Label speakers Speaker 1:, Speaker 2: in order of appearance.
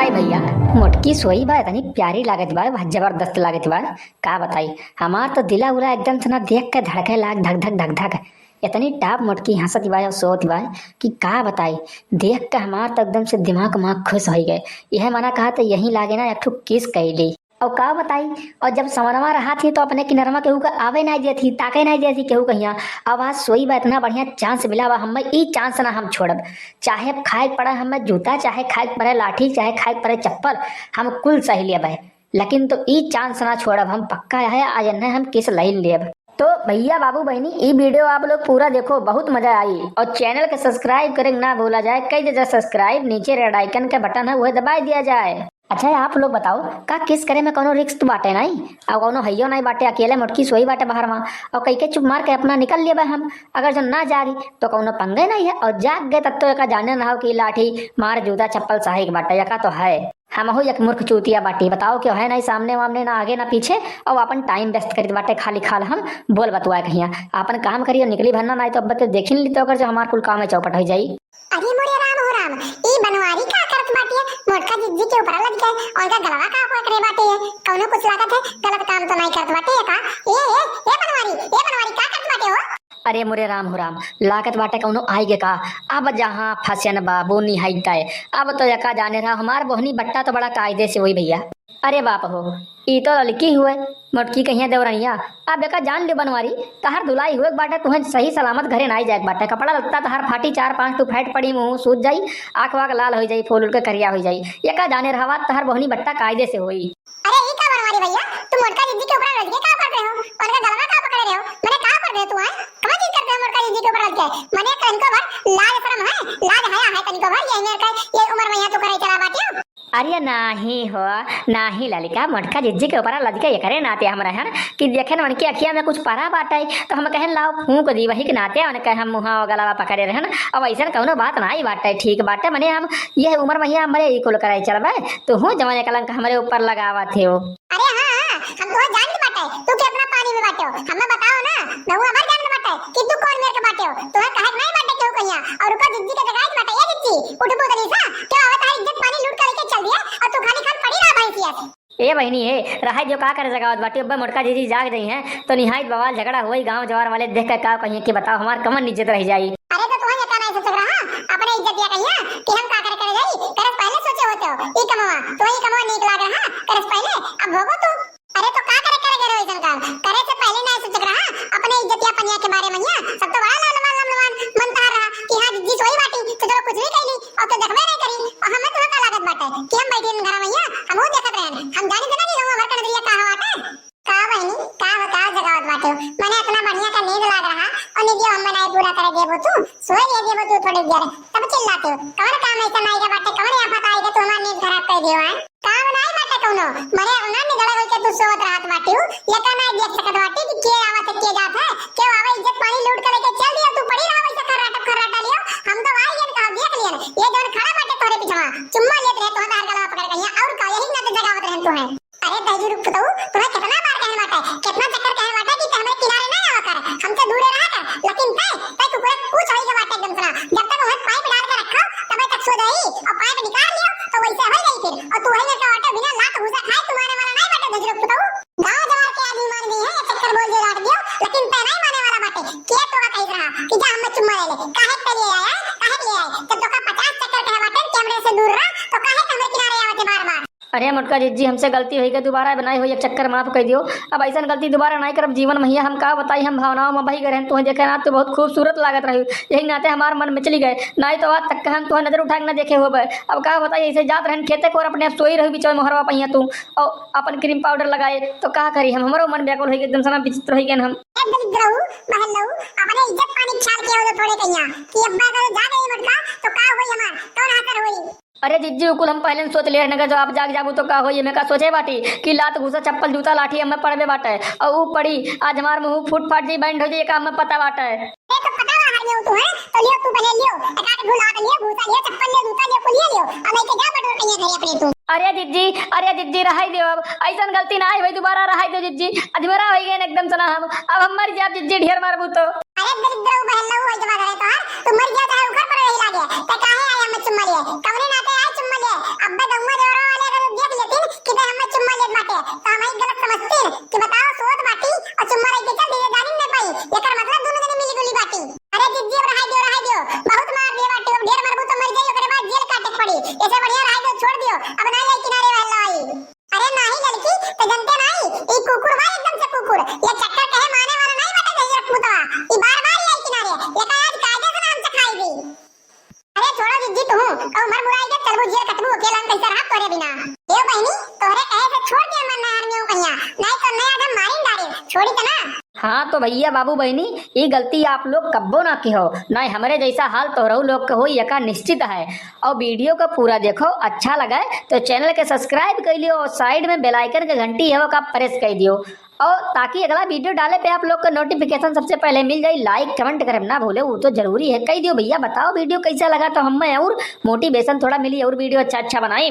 Speaker 1: बताई भैया, मोटकी सोई बा इतनी प्यारी लागत बा, बहुत जबरदस्त लागत बा। का बताई, हमार तो दिला उला एकदम से ना देख के धड़के लाग धक धक धक धक। इतनी टाप मोटकी हंसत बा और सोत बा कि का बताई। देख के हमार तो एकदम से दिमाग माग खुश हो गए। यह मना कहा तो यही लागे ना एक ठो किस कैली। और का बताई, और जब समरमा रहा थी तो अपने किनरमा केहू का आवे नहीं देती, ताके नहीं देती केहू कहिया। अब आज सोई बा इतना बढ़िया चांस मिला बा, हमें ई चांस ना हम छोड़ब। चाहे खाए पड़े हमें जूता, चाहे खाए पड़े लाठी, चाहे खाए पड़े चप्पल, हम कुल सही लेब है। लेकिन तो ई चांस ना छोड़ब, हम पक्का है आज न हम किस लाइन लेब। तो भैया बाबू बहनी, ये वीडियो आप लोग पूरा देखो, बहुत मजा आई। और चैनल के सब्सक्राइब करें ना भूला जाए। कई जगह सब्सक्राइब, नीचे रेड आइकन का बटन है वह दबा दिया जाए। अच्छा है, आप लोग बताओ का किस करे में कोनो रिस्क तो बाटे नहीं, और कोनो हइयो नहीं बाटे, अकेले मोटकी सोई बाटे बाहर में, और कई के चुप मार के अपना निकल लिए बा हम। अगर जो ना जागी तो कोनो पंगे नहीं है, और जाग गए तब तो एका जाने ना हो कि लाठी मार जूता चप्पल सही बाटे, एका तो है। हम हो एक मूर्ख चूतिया बाटी, बताओ क्यों है नहीं सामने वामने, ना आगे ना पीछे, और अपन टाइम वेस्ट करी बाटे खाली खाल हम बोल बतुआ कहिया। अपन काम करियो निकली भरना नहीं तो अब तो देख ली तो अगर जो हमार कुल काम है चौपट हो जाई।
Speaker 2: अरे मोरे राम हो राम, ई बनवारी का करत बाटी है, मोटका जिज्जी के ऊपर लग गए और का गलवा का पकड़े बाटी है। कौनो कुछ लागत है, गलत काम तो नहीं करत बाटी है का? ए बनवारी का करत बाटे हो?
Speaker 1: अरे मोरे राम हो राम, लागत बाटे कौनो आई गे का। अब जहाँ फसन बाबू निहाई तय, अब तो यका जाने रहा हमार बोहनी बट्टा तो बड़ा कायदे से हुई भैया। अरे बाप हो, ई तो लड़की हुए मोटकी कहिया देवरनिया। अब एका जान ले बनवारी, तहार धुलाई हुए बाटे, तुम्हें सही सलामत घरे ना जाए बाटे। कपड़ा लगता तहार फाटी 4-5 टू फैट पड़ी, मुंह सूज जाई, आंख वाक लाल हो जाई, फूल उल के करिया हो जाई। एका जाने रहा तहार बोहनी बट्टा कायदे से हुई।
Speaker 2: अरे ई का बनवारी भैया, तुम मोटका जिज्जी के ऊपर लग के का कर रहे हो और का गलवा का पकड़ रहे हो? मैंने का कर रहे हो तू? है कमा चीज करते हो मोटका जिज्जी के ऊपर लग के? मैंने कनको भर लाज शर्म है, लाज हया है कनको भर, ये मेरे का ये उम्र में यहाँ तू करे चला बाटी हो?
Speaker 1: अरे नाही हो, नाही ललिका, मोटका जिज्जी के ऊपर लदिका ये करे नाते हमरा हन कि देखे न उनकी अखिया में कुछ परा बाटे, तो हम कहन लाओ फूंक दी वही के नाते उनके हम मुहा गलावा पकड़े रहन। अब ऐसा कौनो बात नहीं बाटे, ठीक बाटे। मने हम ये उम्र में हमरे ई कुल करे चलबे, तो हूं जमाने कलंक हमरे ऊपर लगावा थे हो।
Speaker 2: अरे हां, हम तो जान के बाटे, तू के अपना पानी में बाटे हो, हमें बताओ ना, नहुआ भर जान के बाटे कि तू कौन मेरे के बाटे हो? तू कहे नहीं बाटे क्यों कहिया? और ऊपर जिज्जी के जगह बाटे, ये जिज्जी उठ बोतली सा क्यों आवत है? इज्जत पानी लूट के लेके चल दिया और तू खाली खाल पड़ी रहा भैंसिया से।
Speaker 1: ए बहनी ए रहा जो का करे जगावत बाटी, अब मोटका जीजी जाग गई हैं तो निहायत बवाल झगड़ा हुई, गांव जवार वाले देख कर का कहिए कि बताओ हमार कमन इज्जत रह जाई।
Speaker 2: अरे तो तुम्हें कहना है सोच रहा अपने इज्जत दिया कहिया कि हम का करे जाई, करस पहले सोचे होते हो ई कमावा तो ई कमावा नीक लाग रहा, करस पहले अब भोगो तू। अरे तो का करे ऐसा काम करे से पहले ना सोच रहा अपने इज्जत या पनिया के बारे में, सब तो बड़ा लमलमान मनता रहा कि हां जिज्जी सोई बाटी तो चलो कुछ भी कहली और तो देखबे नहीं करी, और हमें तो का लागत बाटे कि हम बैठे घर में हम वो देखत रहन, हम जाने देना नहीं हम भर कर नजरिया का हवाटा का बहनी का बताओ जगावत बाटे। मैंने इतना बढ़िया का नींद लाग रहा और नींद हम नहीं पूरा करे देबो तू, सोए ले देबो तू थोड़ी देर, तब चिल्लाते हो कौन काम ऐसा नहीं के बाटे, कौन आफत आएगा तो हमारी नींद खराब कर दियो है? काम नहीं बाटे कोनो, मने उना निगले होके तू सोत रात बाटी हूं, ये का नहीं देख सकत बाटी कि के आवत के जात है, के आवे इज्जत पानी लूट के लेके चल दिया, तू पड़ी रहा वैसे खर्राटा लियो। हम तो आई ये कहा देख लिया ये जौन खड़ा बाटे तोरे पीछे चुम्मा लेत रहे तो हदार गला पकड़ कहिया और का यही ना तो जगावत रहन तू है। अरे दही रुक तो तुम्हें कितना बार कहन बाटे, कितना चक्कर कहन बाटे कि हमरे किनारे ना आवा कर, हमसे दूर रहा कर, लेकिन तै तू पूरा पूछ होई के बाटे एकदम सना, जब तक वह पाइप डाल के रखो तब तक सो जाई और पाइप निकाल लियो तो वैसे हो गई फिर, और तू है का बाटे बिना लात घुसा खाए तुम्हारे वाला नहीं बाटे दही रुक तो गांव जवार के आदमी मान गई है, चक्कर बोल दे लाट दियो, लेकिन तै नहीं माने वाला बाटे के तो कह रहा कि जा हम चुम्मा ले ले, काहे पे ले आया काहे ले आया? जब तो का 50 चक्कर कहे बाटे कैमरे से दूर रहा तो काहे हमरे किनारे आवते बार-बार?
Speaker 1: अरे मोटका जिज्जी हमसे गलती हुई, दोबारा बनाई हुई एक चक्कर माफ कर दियो, अब ऐसा गलती दोबारा नहीं करब जीवन में। हम का बताई, हम भावनाओं में बही गए, तुम्हें देखे ना तो बहुत खूबसूरत लागत रही, यही नाते हमारे मन में चली गए, नहीं तो आज तक हम तुम्हें नजर उठा के ना देखे हो। अब का बताई, ऐसे जात रहन खेते को और अपने आप सोई रही बीच में मोहरवा पहिया तू और अपन क्रीम पाउडर लगाए तो का करी हम, हमारो मन व्याकुल हो गया, एकदम सना विचित्र हो गया हम।
Speaker 2: अपने इज्जत पानी छाल के हो थोड़े कहिया कि अब्बा का जा गई मोटका तो का होई हमार कौन हाकर होई?
Speaker 1: अरे जिज्जी कुल हम पहले सोच ले रहने का, जो आप जाग जाबू तो का होई, मैं का सोचे बाटी कि लात घुसा चप्पल जूता लाठी हमें पड़बे बाटे, और ऊ पड़ी आज हमार मुंह फूट फाट जी बैंड हो जाए, काम में पता बाटे।
Speaker 2: ए तो पता है हर तू है तो लियो तू पहले लियो, एक आध गुलाब लियो, घुसा लियो, चप्पल लियो, जूता लियो, कुल लियो, अब लेके जा बटोर कहिया घरे अपने तू।
Speaker 1: अरे जिज्जी रहाई दे, अब ऐसा गलती ना आई भाई, दोबारा रहाई दो जिज्जी, अधमरा हो गए एकदम सना हम, अब हम मर जाब जिज्जी ढेर मारबू तो।
Speaker 2: अरे दरिद्र बहन लऊ होई जमा रहे तो मर गया तो ऊपर पर रही लागे, ते काहे आया मैं चुम्मा लिए, कवरे नाते आए चुम्मा लिए, अब दम्मा दे पड़ी। ऐसे बढ़िया राय तो छोड़ दियो, अब ना ले किनारे वाला आई। अरे नहीं लड़की तो जनते नहीं, ई कुकुर भाई एकदम से कुकुर, ये चक्कर कहे माने वाला नहीं बटे नहीं रखू तो ई बार-बार ले किनारे, लेकिन आज कायदे से नाम से खाई दी। अरे छोड़ो जिद्दी तू और मर मुराई के चलबू जिया कतबू अकेला कैसे रहा तोरे बिना। ए बहनी तोरे कहे से छोड़ के मन ना आदमी कहिया, नहीं तो नया आदम मारिन डारे, छोड़ी त ना।
Speaker 1: हाँ तो भैया बाबू बहनी ये गलती आप लोग कब्बो ना की हो, नहीं हमारे जैसा हाल तोहरो लोग का हो यका निश्चित है। और वीडियो को पूरा देखो, अच्छा लगा तो चैनल के सब्सक्राइब कर लियो और साइड में बेल आइकन के घंटी है वो का प्रेस कर दियो, और ताकि अगला वीडियो डाले पे आप लोग का नोटिफिकेशन सबसे पहले मिल जाए। लाइक कमेंट करे ना भूले, वो तो जरूरी है कह दियो भैया। बताओ वीडियो कैसा लगा तो हमें और मोटिवेशन थोड़ा मिली और वीडियो अच्छा अच्छा बनाए।